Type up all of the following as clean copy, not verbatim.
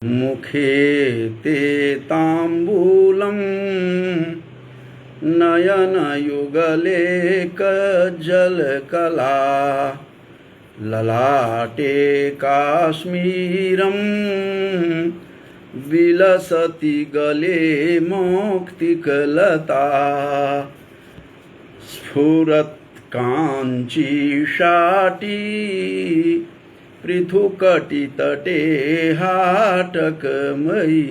मुखे ते ताम्बूलं नयनयुगले कज्जलकला ललाटे काश्मीरं विलसति गले मौक्तिकलता स्फुरत् काञ्ची शाटी पृथुकटितटे हाटकमयी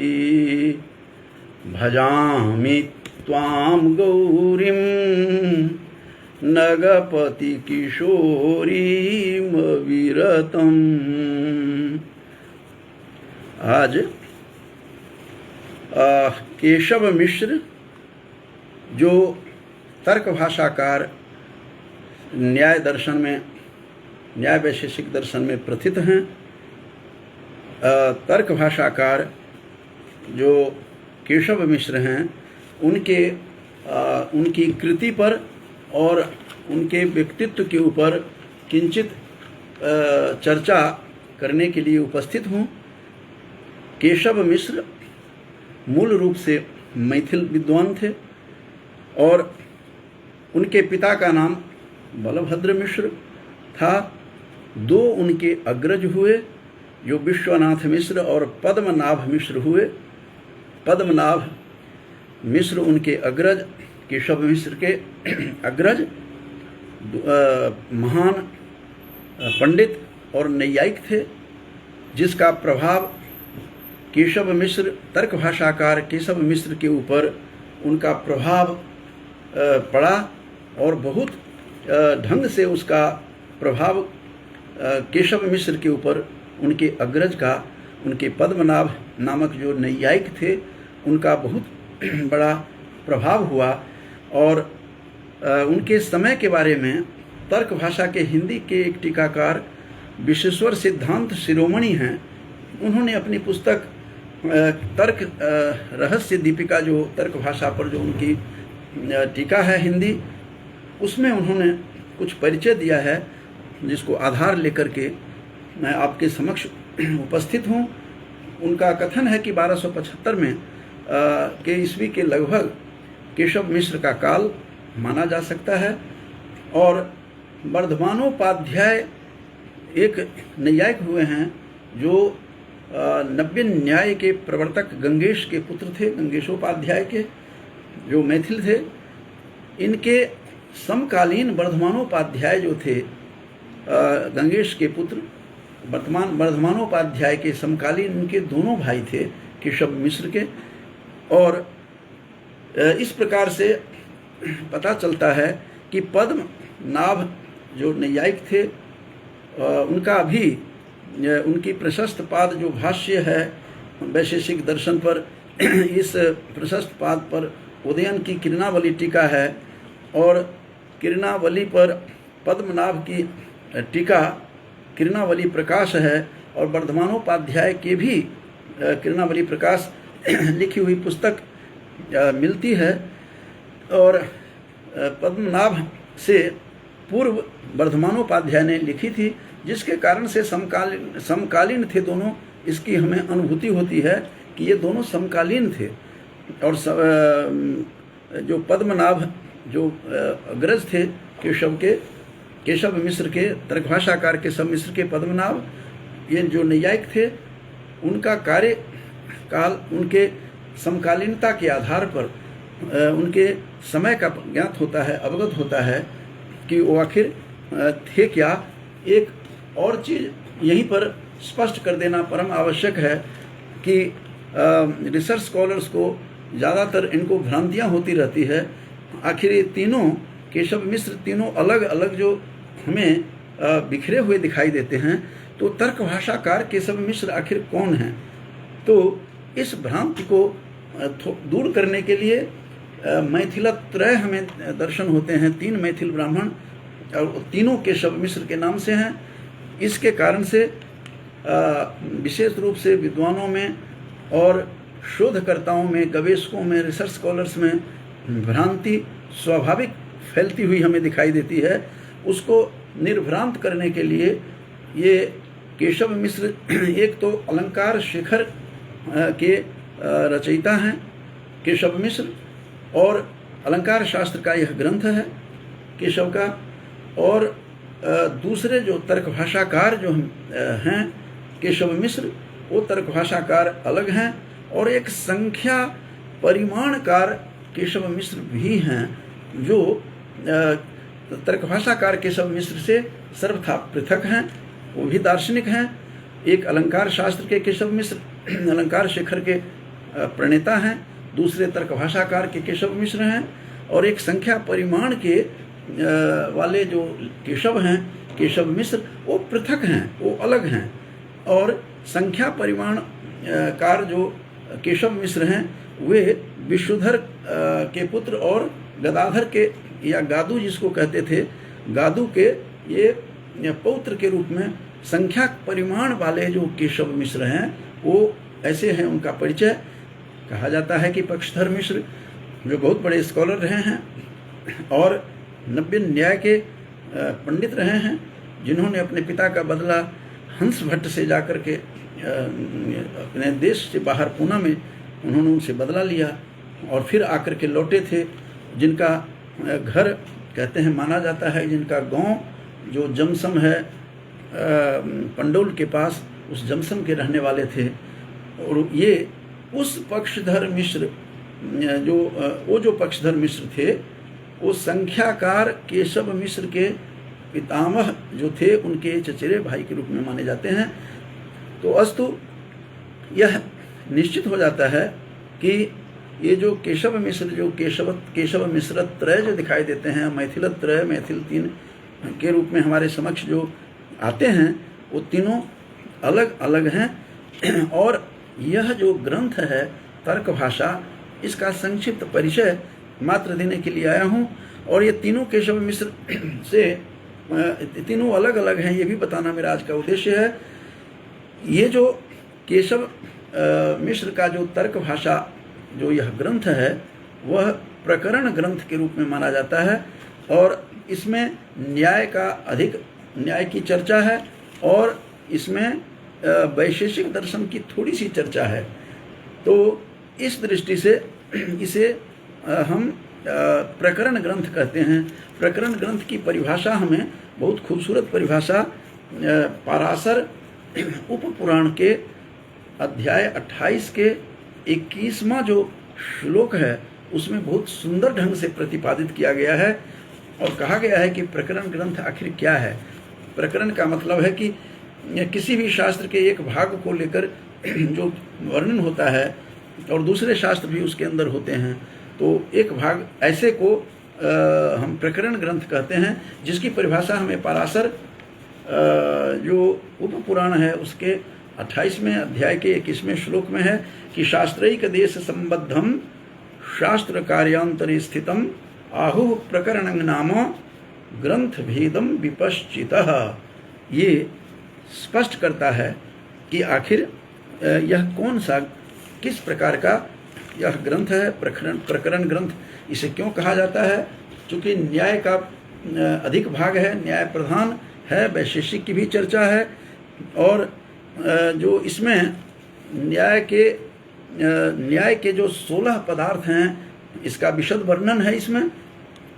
भजामि त्वां गौरीं नगपति किशोरीमविरतम्। आज केशव मिश्र जो तर्क भाषाकार न्याय दर्शन में न्याय वैशेषिक दर्शन में प्रथित हैं, तर्क भाषाकार जो केशव मिश्र हैं उनकी कृति पर और उनके व्यक्तित्व के ऊपर किंचित चर्चा करने के लिए उपस्थित हूँ। केशव मिश्र मूल रूप से मैथिल विद्वान थे और उनके पिता का नाम बलभद्र मिश्र था। दो उनके अग्रज हुए जो विश्वनाथ मिश्र और पद्मनाभ मिश्र हुए। पद्मनाभ मिश्र उनके अग्रज, केशव मिश्र के अग्रज महान पंडित और नैयायिक थे, जिसका प्रभाव केशव मिश्र तर्क भाषाकार केशव मिश्र के ऊपर उनका प्रभाव पड़ा और बहुत ढंग से उसका प्रभाव केशव मिश्र के ऊपर उनके अग्रज का, उनके पद्मनाभ नामक जो नैयायिक थे उनका बहुत बड़ा प्रभाव हुआ। और उनके समय के बारे में तर्क भाषा के हिंदी के एक टीकाकार विश्वेश्वर सिद्धांत शिरोमणि हैं, उन्होंने अपनी पुस्तक तर्क रहस्य दीपिका जो तर्क भाषा पर जो उनकी टीका है हिंदी, उसमें उन्होंने कुछ परिचय दिया है जिसको आधार लेकर के मैं आपके समक्ष उपस्थित हूँ। उनका कथन है कि 1275 में के ईस्वी के लगभग केशव मिश्र का काल माना जा सकता है और वर्धमानोपाध्याय एक नैयायिक हुए हैं जो नव्य न्याय के प्रवर्तक गंगेश के पुत्र थे, गंगेशोपाध्याय के जो मैथिल थे। इनके समकालीन वर्धमानोपाध्याय जो थे, गंगेश के पुत्र वर्धमानोपाध्याय के समकालीन उनके दोनों भाई थे केशव मिश्र के। और इस प्रकार से पता चलता है कि पद्मनाभ जो नैयायिक थे उनका भी उनकी प्रशस्त पाद जो भाष्य है वैशेषिक दर्शन पर, इस प्रशस्त पाद पर उदयन की किरणावली टीका है और किरणावली पर पद्मनाभ की टीका किरणावली प्रकाश है और वर्धमानोपाध्याय के भी किरणावली प्रकाश लिखी हुई पुस्तक मिलती है। और पद्मनाभ से पूर्व वर्धमानोपाध्याय ने लिखी थी, जिसके कारण से समकालीन थे दोनों। इसकी हमें अनुभूति होती है कि ये दोनों समकालीन थे। और जो पद्मनाभ जो अग्रज थे केशव मिश्र के तर्कभाषाकार केशव मिश्र के पद्मनाभ, ये जो नैयायिक थे, उनका कार्यकाल उनके समकालीनता के आधार पर उनके समय का ज्ञात होता है, अवगत होता है कि वो आखिर थे क्या। एक और चीज़ यहीं पर स्पष्ट कर देना परम आवश्यक है कि रिसर्च स्कॉलर्स को ज़्यादातर इनको भ्रांतियाँ होती रहती है। आखिर ये तीनों केशव मिश्र तीनों अलग अलग जो हमें बिखरे हुए दिखाई देते हैं, तो तर्क भाषाकार केशव मिश्र आखिर कौन हैं? तो इस भ्रांति को दूर करने के लिए मैथिलत्रय हमें दर्शन होते हैं। 3 मैथिल ब्राह्मण और तीनों केशव मिश्र के नाम से हैं। इसके कारण से विशेष रूप से विद्वानों में और शोधकर्ताओं में, गवेषकों में, रिसर्च स्कॉलर्स में भ्रांति स्वाभाविक फैलती हुई हमें दिखाई देती है। उसको निर्भ्रांत करने के लिए ये केशव मिश्र एक तो अलंकार शेखर के रचयिता हैं केशव मिश्र, और अलंकार शास्त्र का यह ग्रंथ है केशव का। और दूसरे जो तर्क भाषाकार जो हैं केशव मिश्र, वो तर्क भाषाकार अलग हैं, और एक संख्या परिमाणकार केशव मिश्र भी हैं जो तर्क भाषाकार केशव मिश्र से सर्वथा पृथक हैं, वो भी दार्शनिक हैं। एक अलंकार शास्त्र के केशव मिश्र अलंकार शेखर के प्रणेता हैं, दूसरे तर्क भाषाकार के केशव मिश्र हैं, और एक संख्या परिमाण के वाले जो केशव हैं केशव मिश्र, वो पृथक हैं, वो अलग हैं। और संख्या परिमाण कार जो केशव मिश्र हैं वे विश्वधर के पुत्र और गदाधर के, या गादू जिसको कहते थे, गादू के ये पौत्र के रूप में संख्या परिमाण वाले जो केशव मिश्र हैं वो ऐसे हैं। उनका परिचय कहा जाता है कि पक्षधर मिश्र जो बहुत बड़े स्कॉलर रहे हैं और नव्य न्याय के पंडित रहे हैं, जिन्होंने अपने पिता का बदला हंस भट्ट से जाकर के अपने देश से बाहर पूना में उन्होंने उनसे बदला लिया और फिर आकर के लौटे थे। जिनका घर कहते हैं माना जाता है, जिनका गांव जो जमसम है पंडोल के पास, उस जमसम के रहने वाले थे। और ये उस पक्षधर मिश्र जो पक्षधर मिश्र थे वो संख्याकार केशव मिश्र के पितामह जो थे उनके चचेरे भाई के रूप में माने जाते हैं। तो अस्तु यह निश्चित हो जाता है कि ये जो केशव मिश्र जो केशव मिश्र त्रय जो दिखाई देते हैं, मैथिल त्रय, मैथिल तीन के रूप में हमारे समक्ष जो आते हैं, वो तीनों अलग अलग हैं। और यह जो ग्रंथ है तर्क भाषा, इसका संक्षिप्त परिचय मात्र देने के लिए आया हूँ। और ये तीनों केशव मिश्र से तीनों अलग अलग हैं, ये भी बताना मेरा आज का उद्देश्य है। ये जो केशव मिश्र का जो तर्क भाषा जो यह ग्रंथ है वह प्रकरण ग्रंथ के रूप में माना जाता है, और इसमें न्याय की चर्चा है, और इसमें वैशेषिक दर्शन की थोड़ी सी चर्चा है। तो इस दृष्टि से इसे हम प्रकरण ग्रंथ कहते हैं। प्रकरण ग्रंथ की परिभाषा हमें बहुत खूबसूरत परिभाषा पाराशर उप पुराण के अध्याय 28 के 21वां जो श्लोक है उसमें बहुत सुंदर ढंग से प्रतिपादित किया गया है, और कहा गया है कि प्रकरण ग्रंथ आखिर क्या है। प्रकरण का मतलब है कि किसी भी शास्त्र के एक भाग को लेकर जो वर्णन होता है और दूसरे शास्त्र भी उसके अंदर होते हैं, तो एक भाग ऐसे को हम प्रकरण ग्रंथ कहते हैं, जिसकी परिभाषा हमें पाराशर जो उप पुराण है उसके 28वें अध्याय के 21वें श्लोक में है कि शास्त्रैक देश संबद्धम शास्त्र कार्यांतरे स्थितम आहुः प्रकरणं नाम ग्रंथ भेदम विपश्चितः। ये स्पष्ट करता है कि आखिर यह कौन सा किस प्रकार का यह ग्रंथ है। प्रकरण ग्रंथ इसे क्यों कहा जाता है? चूँकि न्याय का अधिक भाग है, न्याय प्रधान है, वैशेषिक की भी चर्चा है, और जो इसमें न्याय के जो 16 पदार्थ हैं इसका विशद वर्णन है इसमें।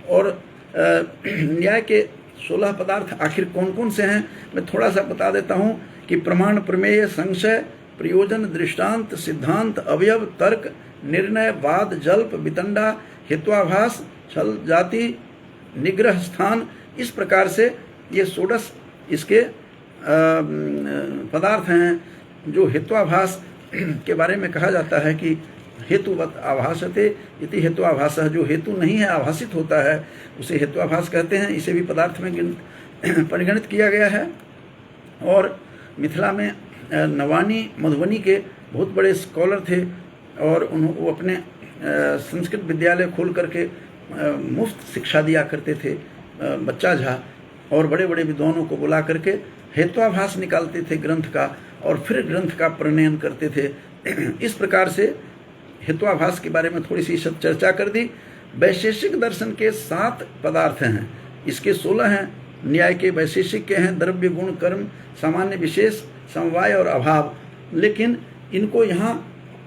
और न्याय के 16 पदार्थ आखिर कौन कौन से हैं मैं थोड़ा सा बता देता हूँ कि प्रमाण, प्रमेय, संशय, प्रयोजन, दृष्टांत, सिद्धांत, अवयव, तर्क, निर्णय, वाद, जल्प, वितंडा, हेत्वाभास, छल, जाति, निग्रह, स्थान, इस प्रकार से ये 16 इसके पदार्थ हैं। जो हेत्वाभास के बारे में कहा जाता है कि हेतुवत आभासते इति हेत्वाभासः, जो हेतु नहीं है आभासित होता है उसे हेत्वाभास कहते हैं। इसे भी पदार्थ में परिगणित किया गया है। और मिथिला में नवानी मधुबनी के बहुत बड़े स्कॉलर थे, और वो अपने संस्कृत विद्यालय खोल करके मुफ्त शिक्षा दिया करते थे बच्चा झा, और बड़े बड़े विद्वानों को बुला करके हेत्वाभास निकालते थे ग्रंथ का, और फिर ग्रंथ का प्रणयन करते थे। इस प्रकार से हेत्वाभास के बारे में थोड़ी सी सब चर्चा कर दी। वैशेषिक दर्शन के 7 पदार्थ हैं, इसके 16 हैं। न्याय के वैशेषिक के हैं द्रव्य, गुण, कर्म, सामान्य, विशेष, समवाय और अभाव। लेकिन इनको यहाँ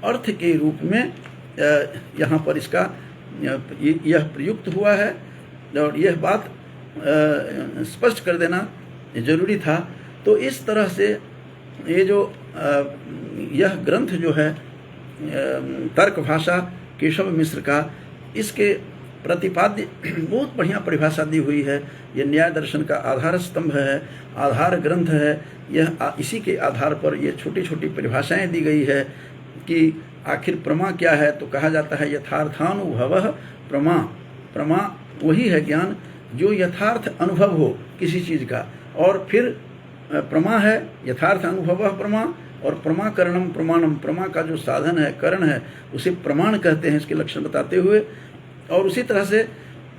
अर्थ के रूप में यहाँ पर इसका यह प्रयुक्त हुआ है, और यह बात स्पष्ट कर देना जरूरी था। तो इस तरह से ये जो यह ग्रंथ जो है तर्क भाषा केशव मिश्र का, इसके प्रतिपाद्य बहुत बढ़िया परिभाषा दी हुई है। यह न्याय दर्शन का आधार स्तंभ है, आधार ग्रंथ है। यह इसी के आधार पर ये छोटी छोटी परिभाषाएं दी गई है कि आखिर प्रमा क्या है। तो कहा जाता है यथार्थानुभवः प्रमा। प्रमा वही है ज्ञान जो यथार्थ अनुभव हो किसी चीज़ का, और फिर प्रमा है यथार्थ अनुभवः प्रमा, और प्रमाकरणम प्रमाणम, प्रमा का जो साधन है, करण है, उसे प्रमाण कहते हैं इसके लक्षण बताते हुए। और उसी तरह से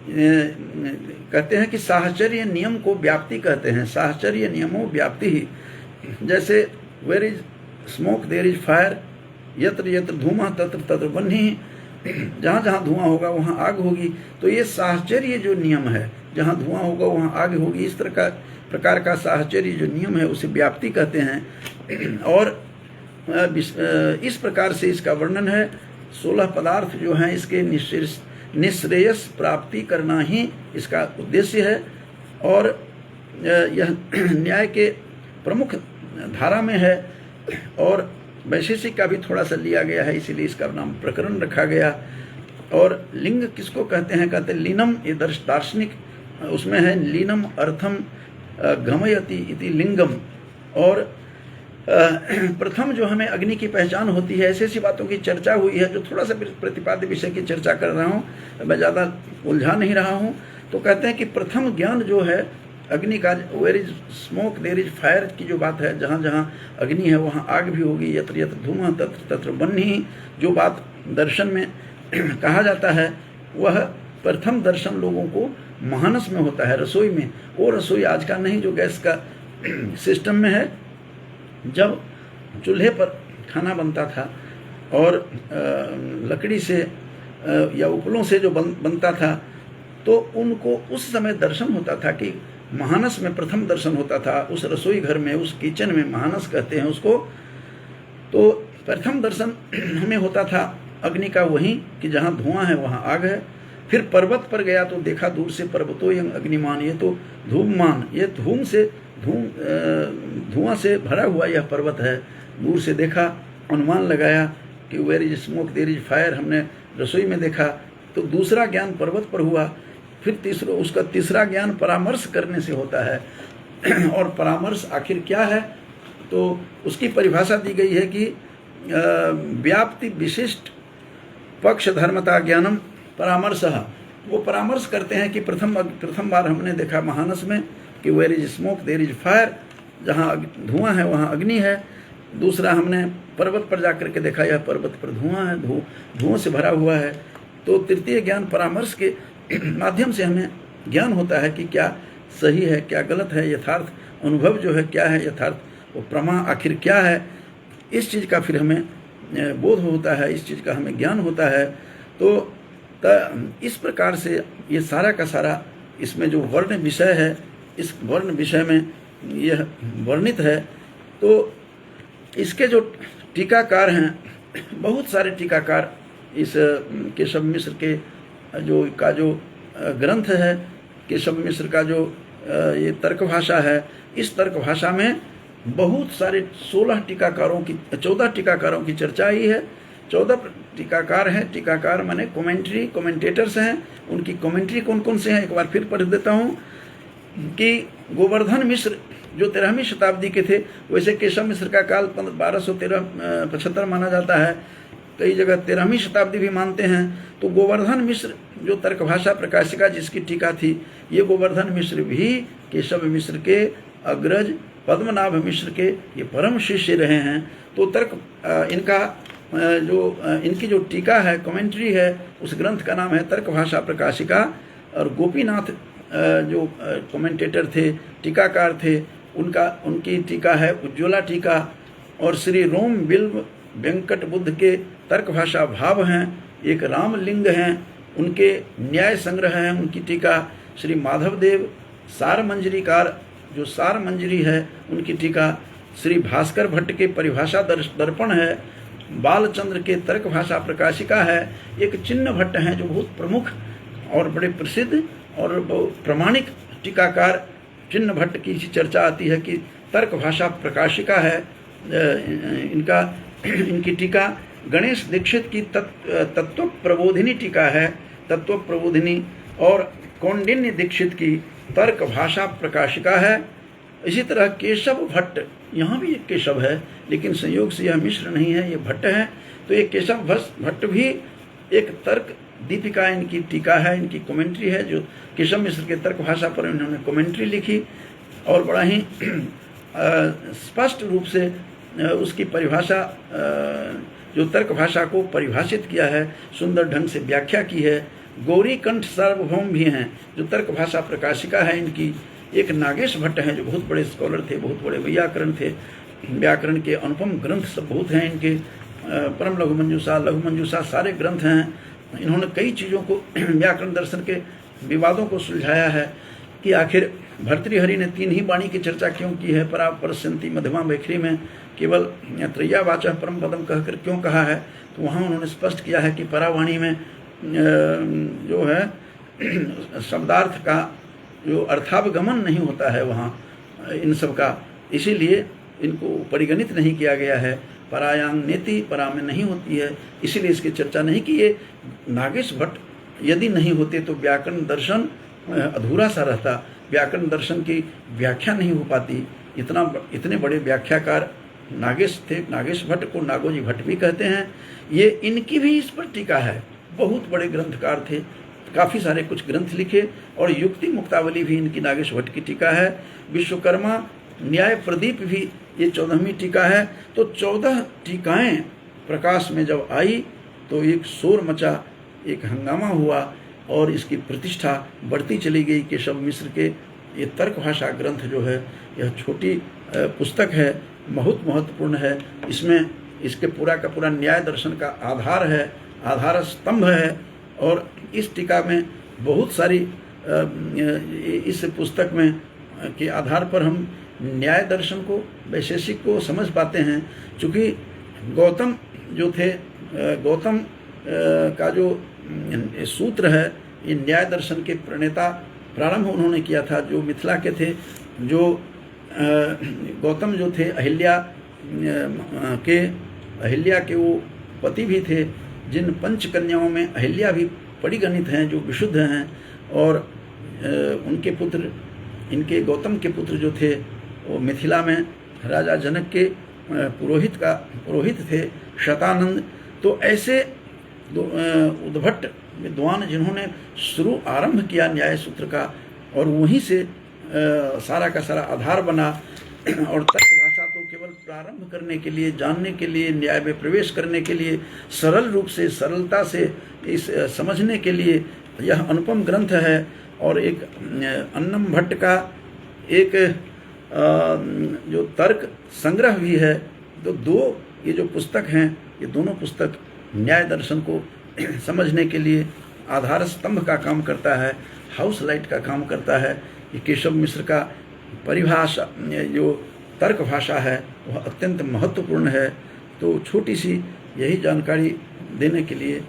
कहते हैं कि साहचर्य नियम को व्याप्ति कहते हैं। साहचर्य नियमों व्याप्ति ही, जैसे where is smoke there is fire, यत्र यत्र धूमः तत्र तत्र बह्निः, जहाँ जहाँ धुआं होगा वहाँ आग होगी। तो ये साहचर्य जो नियम है, जहाँ धुआं होगा वहाँ आग होगी, इस तरह का प्रकार का साहचर्य जो नियम है उसे व्याप्ति कहते हैं। और इस प्रकार से इसका वर्णन है। 16 पदार्थ जो हैं इसके निःश्रेयस प्राप्ति करना ही इसका उद्देश्य है। और यह न्याय के प्रमुख धारा में है, और वैशेषिक का भी थोड़ा सा लिया गया है, इसीलिए इसका नाम प्रकरण रखा गया। और लिंग किसको कहते हैं? कहते हैं लीनम, ये दार्शनिक उसमें है, लीनम अर्थम गमयति इति लिंगम। और प्रथम जो हमें अग्नि की पहचान होती है, ऐसी ऐसी बातों की चर्चा हुई है, जो थोड़ा सा प्रतिपाद्य विषय की चर्चा कर रहा हूँ, मैं ज़्यादा उलझा नहीं रहा हूँ। तो कहते हैं कि प्रथम ज्ञान जो है अग्नि का, where is smoke there is fire की जो बात है, जहाँ जहाँ अग्नि है वहाँ आग भी होगी, यत्र यत्र धूमः तत्र तत्र बह्निः, जो बात दर्शन में कहा जाता है, वह प्रथम दर्शन लोगों को मानस में होता है, रसोई में। वो रसोई आज का नहीं जो गैस का सिस्टम में है। जब चूल्हे पर खाना बनता था और लकड़ी से या उपलों से जो बनता था, तो उनको उस समय दर्शन होता था कि महानस में प्रथम दर्शन होता था। उस रसोई घर में, उस किचन में, महानस कहते हैं उसको। तो प्रथम दर्शन हमें होता था अग्नि का वहीं कि जहाँ धुआं है वहाँ आग है। फिर पर्वत पर गया तो देखा दूर से पर्वतो यं अग्निमान, ये तो धूममान, ये धुआं से भरा हुआ यह पर्वत है। दूर से देखा, अनुमान लगाया कि where is smoke there is fire, हमने रसोई में देखा। तो दूसरा ज्ञान पर्वत पर हुआ। फिर उसका तीसरा ज्ञान परामर्श करने से होता है। और परामर्श आखिर क्या है? तो उसकी परिभाषा दी गई है कि व्याप्ति विशिष्ट पक्ष धर्मता ज्ञानम परामर्श। वो परामर्श करते हैं कि प्रथम बार हमने देखा महानस में कि where is smoke there is fire, जहाँ धुआं है वहाँ अग्नि है। दूसरा हमने पर्वत पर जाकर के देखा, यह पर्वत पर धुआं है, धुआं से भरा हुआ है। तो तृतीय ज्ञान परामर्श के माध्यम से हमें ज्ञान होता है कि क्या सही है, क्या गलत है, यथार्थ अनुभव जो है क्या है, यथार्थ वो प्रमा आखिर क्या है, इस चीज़ का फिर हमें बोध होता है, इस चीज़ का हमें ज्ञान होता है। तो इस प्रकार से ये सारा का सारा इसमें जो वर्ण विषय है, इस वर्ण विषय में यह वर्णित है। तो इसके जो टीकाकार हैं, बहुत सारे टीकाकार इस केशव मिश्र के जो ग्रंथ है, केशव मिश्र का जो ये तर्क भाषा है, इस तर्क भाषा में बहुत सारे 14 टीकाकारों की चर्चा ही है। 14 टीकाकार हैं। टीकाकार माने कमेंटेटर्स हैं। उनकी कमेंट्री कौन कौन से हैं एक बार फिर पढ़ देता हूँ कि गोवर्धन मिश्र जो 13वीं शताब्दी के थे, वैसे केशव मिश्र का काल 1275 माना जाता है, कई जगह 13वीं शताब्दी भी मानते हैं। तो गोवर्धन मिश्र जो तर्कभाषा प्रकाशिका जिसकी टीका थी, ये गोवर्धन मिश्र भी केशव मिश्र के अग्रज पद्मनाभ मिश्र के ये परम शिष्य रहे हैं। तो इनकी जो टीका है, कमेंट्री है, उस ग्रंथ का नाम है तर्कभाषा प्रकाशिका। और गोपीनाथ जो कमेंटेटर थे, टीकाकार थे, उनकी टीका है उज्ज्वला टीका। और श्री रोम बिल्व वेंकट बुद्ध के तर्कभाषा भाव हैं, एक रामलिंग हैं, उनके न्याय संग्रह हैं, उनकी टीका। श्री माधवदेव सार मंजरीकार जो सार मंजरी है, उनकी टीका। श्री भास्कर भट्ट के परिभाषा दर्पण है, बालचंद्र के तर्क भाषा प्रकाशिका है। एक चिन्ह भट्ट हैं जो बहुत प्रमुख और बड़े प्रसिद्ध और प्रमाणिक टीकाकार चिन्ह भट्ट की चर्चा आती है कि तर्क भाषा प्रकाशिका है इनकी टीका। गणेश दीक्षित की तत्व प्रबोधिनी टीका है, तत्व प्रबोधिनी। और कौंडिन्य दीक्षित की तर्क भाषा प्रकाशिका है। इसी तरह केशव भट्ट, यहाँ भी एक केशव है लेकिन संयोग से यह मिश्र नहीं है, ये भट्ट है। तो एक केशव भट्ट भी एक तर्क दीपिका इनकी टीका है, इनकी कमेंट्री है, जो केशव मिश्र के तर्क भाषा पर इन्होंने कमेंट्री लिखी और बड़ा ही स्पष्ट रूप से उसकी परिभाषा, जो तर्क भाषा को परिभाषित किया है, सुंदर ढंग से व्याख्या की है। गौरी कंठ सार्वभौम भी हैं जो तर्क भाषा प्रकाशिका है इनकी। एक नागेश भट्ट हैं जो बहुत बड़े स्कॉलर थे, बहुत बड़े व्याकरण थे, व्याकरण के अनुपम ग्रंथ सब बहुत हैं इनके। परम लघु मंजूषा सारे ग्रंथ हैं। इन्होंने कई चीज़ों को व्याकरण दर्शन के विवादों को सुलझाया है कि आखिर भर्तृहरि ने 3 ही वाणी की चर्चा क्यों की है, परा परस्यंती मध्यमा वैखरी में केवल त्रय्यावाचः परम पदम कहकर क्यों कहा है। तो वहाँ उन्होंने स्पष्ट किया है कि परावाणी में जो है शब्दार्थ का जो अर्थावगमन नहीं होता है वहाँ इन सब का, इसीलिए इनको परिगणित नहीं किया गया है। परायांग नेति परा में नहीं होती है, इसीलिए इसकी चर्चा नहीं की। ये नागेश भट्ट यदि नहीं होते तो व्याकरण दर्शन अधूरा सा रहता, व्याकरण दर्शन की व्याख्या नहीं हो पाती। इतने बड़े व्याख्याकार नागेश थे। नागेश भट्ट को नागोजी भट्ट भी कहते हैं। ये इनकी भी इस पर टीका है, बहुत बड़े ग्रंथकार थे, काफ़ी सारे कुछ ग्रंथ लिखे। और युक्ति मुक्तावली भी इनकी नागेश भट्ट की टीका है। विश्वकर्मा न्याय प्रदीप भी ये 14वीं टीका है। तो 14 टीकाएं प्रकाश में जब आई तो एक शोर मचा, एक हंगामा हुआ और इसकी प्रतिष्ठा बढ़ती चली गई। केशव मिश्र के ये तर्क भाषा ग्रंथ जो है, यह छोटी पुस्तक है, बहुत महत्वपूर्ण है। इसमें इसके पूरा का पूरा न्याय दर्शन का आधार है, आधार स्तंभ है। और इस टीका में बहुत सारी इस पुस्तक में के आधार पर हम न्याय दर्शन को, वैशेषिक को समझ पाते हैं। चूँकि गौतम जो थे, गौतम का जो सूत्र है, ये न्याय दर्शन के प्रणेता प्रारंभ उन्होंने किया था, जो मिथिला के थे। जो गौतम जो थे अहिल्या के वो पति भी थे, जिन 5 कन्याओं में अहिल्या भी परिगणित हैं, जो विशुद्ध हैं। और उनके पुत्र, इनके गौतम के पुत्र जो थे वो मिथिला में राजा जनक के पुरोहित थे, शतानंद। तो ऐसे उद्भट विद्वान जिन्होंने शुरू आरंभ किया न्याय सूत्र का, और वहीं से सारा का सारा आधार बना। और तर्क भाषा तो केवल प्रारंभ करने के लिए, जानने के लिए, न्याय में प्रवेश करने के लिए, सरल रूप से, सरलता से इस समझने के लिए यह अनुपम ग्रंथ है। और एक अन्नम भट्ट का एक जो तर्क संग्रह भी है। तो ये जो पुस्तक हैं, ये दोनों पुस्तक न्याय दर्शन को समझने के लिए आधार स्तंभ का काम करता है, हाउस लाइट का काम करता है। ये केशव मिश्र का परिभाषा, जो तर्क भाषा है, वह अत्यंत महत्वपूर्ण है। तो छोटी सी यही जानकारी देने के लिए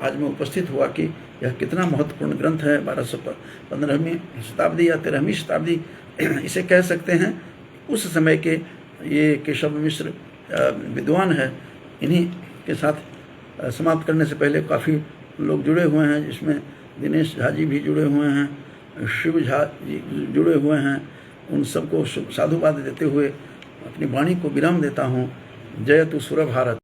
आज मैं उपस्थित हुआ कि यह कितना महत्वपूर्ण ग्रंथ है। 1215वीं शताब्दी या 13वीं शताब्दी इसे कह सकते हैं। उस समय के ये केशव मिश्र विद्वान है। इन्हीं के साथ समाप्त करने से पहले काफ़ी लोग जुड़े हुए हैं, जिसमें दिनेश झा जी भी जुड़े हुए हैं, शिव झा जी जुड़े हुए हैं। उन सबको साधुवाद देते हुए अपनी वाणी को विराम देता हूँ। जय तु सुर भारत।